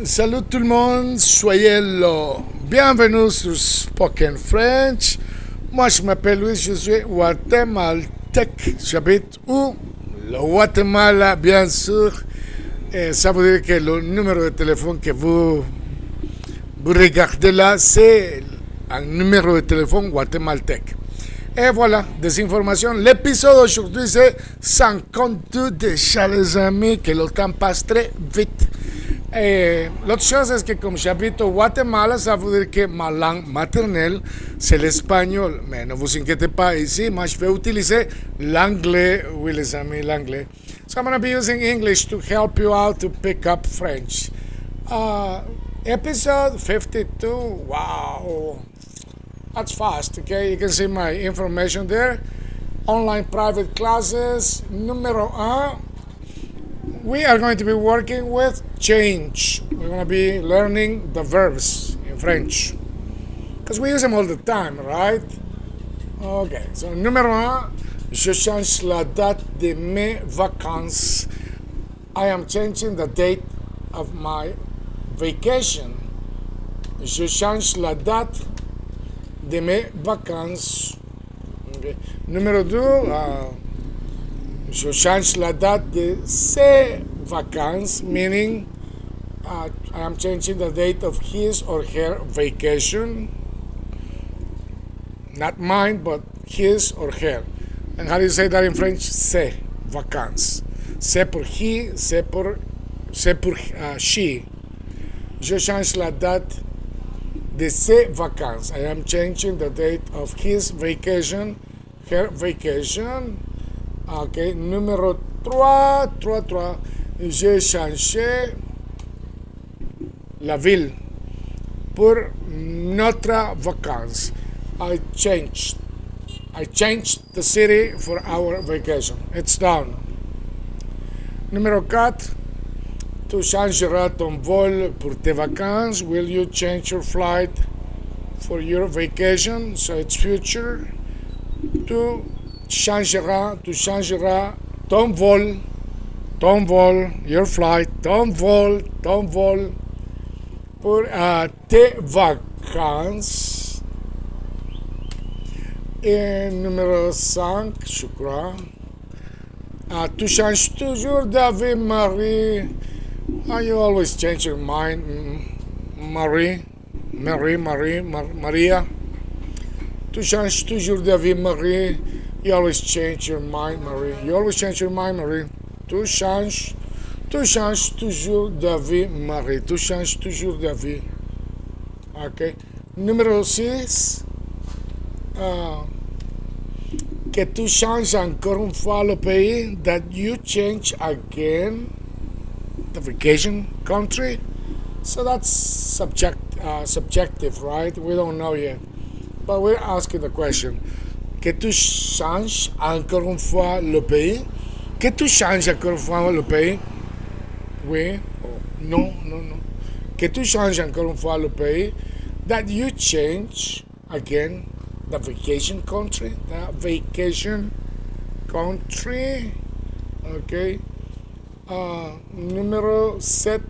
Salut tout le monde, soyez là. Bienvenue sur Spoken French. Moi, je m'appelle Louis, je suis guatémaltèque. J'habite où? Le Guatemala, bien sûr. Et ça veut dire que le numéro de téléphone que vous regardez là, c'est un numéro de téléphone guatémaltèque. Et voilà, des informations. L'épisode d'aujourd'hui, c'est 52 déjà, les amis, que le temps passe très vite. Et l'autre chose est que comme j'habite au Guatemala, ça veut dire que ma langue maternelle, c'est l'espagnol. Mais ne vous inquiétez pas, ici, moi, je vais utiliser l'anglais. Oui, les amis, l'anglais. So I'm going to be using English to help you out to pick up French. Episode 52, wow. That's fast, okay? You can see my information there. Online private classes. Numéro 1. We are going to be working with change. We're going to be learning the verbs in French. Because we use them all the time, right? Okay, so numéro 1. Je change la date de mes vacances. I am changing the date of my vacation. Je change la date de mes vacances. Okay. Numéro 2, je change la date de ses vacances, meaning I am changing the date of his or her vacation. Not mine, but his or her. And how do you say that in French? Ses vacances. C'est pour he, c'est pour she. Je change la date de ses vacances. I am changing the date of his vacation, her vacation. Ok, numéro 3. J'ai changé la ville pour notre vacances. I changed the city for our vacation. It's done. Numéro 4. Tu changeras ton vol pour tes vacances. Will you change your flight for your vacation? So it's future. Tu changeras ton vol, your flight, ton vol pour tes vacances. Et numéro 5, je crois. Tu changes toujours d'avis, Marie. You always change your mind, Maria. Tu changes toujours d'avis, Marie. You always change your mind, Marie. Tu changes toujours d'avis, Marie. Tu changes toujours d'avis. Ok. Numéro 6. Que tu changes encore une fois le pays. That you change again the vacation country. So that's subjective, right? We don't know yet. But we're asking the question. Que tu changes encore une fois le pays? Que tu changes encore une fois le pays? Oui. Oh, non. Que tu changes encore une fois le pays? That you change again the vacation country? The vacation country. Okay. Numéro 7.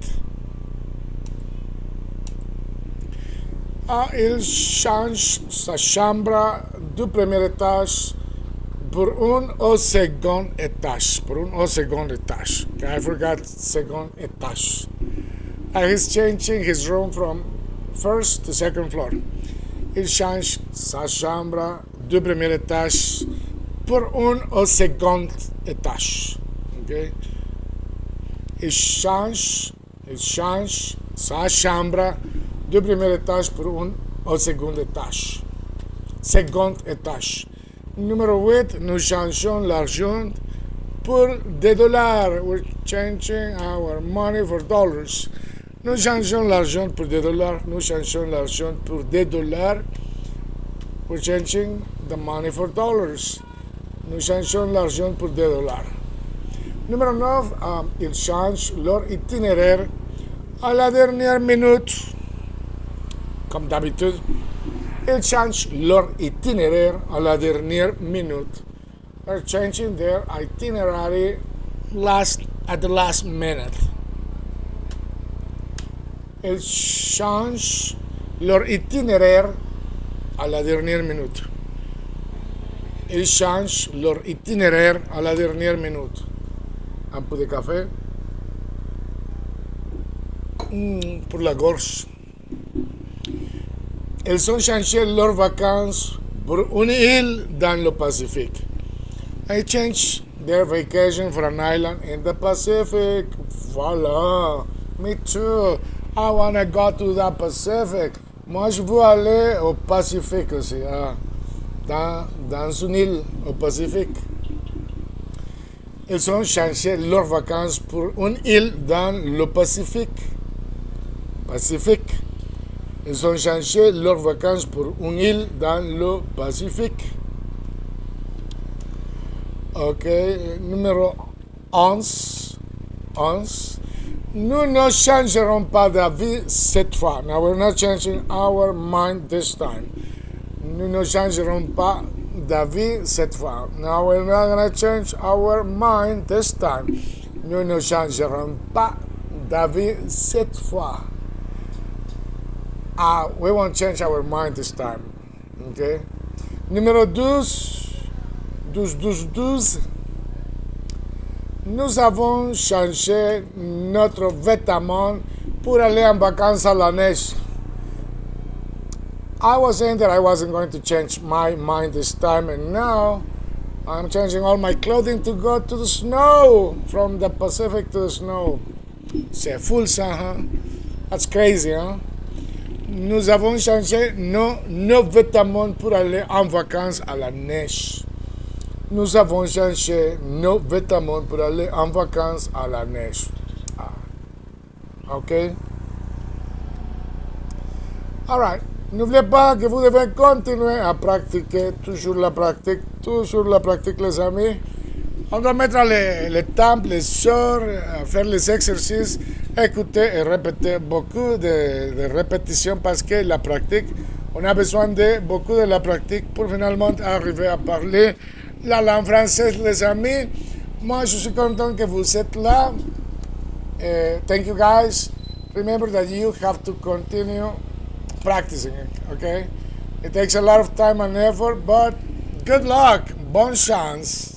Il change sa chambre du premier étage pour un au second étage. Okay, I forgot second étage. He's changing his room from first to second floor. Il change sa chambre du premier étage pour un au second étage. Okay? Il change sa chambre du premier étage pour un au second étage. Numéro 8, nous changeons l'argent pour des dollars. We're changing our money for dollars. Nous changeons l'argent pour des dollars. We're changing the money for dollars. Nous changeons l'argent pour des dollars. Numéro 9, ils changent leur itinéraire à la dernière minute. Comme d'habitude, ils changent leur itinéraire à la dernière minute. They're changing their itinerary at the last minute. Ils changent leur itinéraire à la dernière minute. Ils changent leur itinéraire à la dernière minute. Un peu de café pour la gorge. Ils ont changé leurs vacances pour une île dans le Pacifique. I changed their vacation for an island in the Pacific. Voilà. Me too. I wanna go to the Pacific. Moi, je veux aller au Pacifique aussi. Dans une île au Pacifique. Ils ont changé leurs vacances pour une île dans le Pacifique. Pacifique. Ils ont changé leurs vacances pour une île dans le Pacifique. Ok, numéro 11. Nous ne changerons pas d'avis cette fois. Now we're not changing our mind this time. Nous ne changerons pas d'avis cette fois. Now we're not going to change our mind this time. Nous ne changerons pas d'avis cette fois. We won't change our mind this time. Okay? Numéro 12. Nous avons changé notre vêtement pour aller en vacances à la neige. I was saying that I wasn't going to change my mind this time, and now I'm changing all my clothing to go to the snow, from the Pacific to the snow. C'est fou ça, huh? That's crazy, huh? Nous avons changé nos vêtements pour aller en vacances à la neige. Nous avons changé nos vêtements pour aller en vacances à la neige. Ok? Alright. N'oubliez pas que vous devez continuer à pratiquer, toujours la pratique, les amis. On doit mettre les temps, les heures, faire les exercices, écouter et répéter beaucoup de répétitions parce que la pratique, on a besoin de beaucoup de la pratique pour finalement arriver à parler la langue française, les amis. Moi, je suis content que vous êtes là. Thank you guys. Remember that you have to continue practicing it, okay? It takes a lot of time and effort, but good luck. Bonne chance.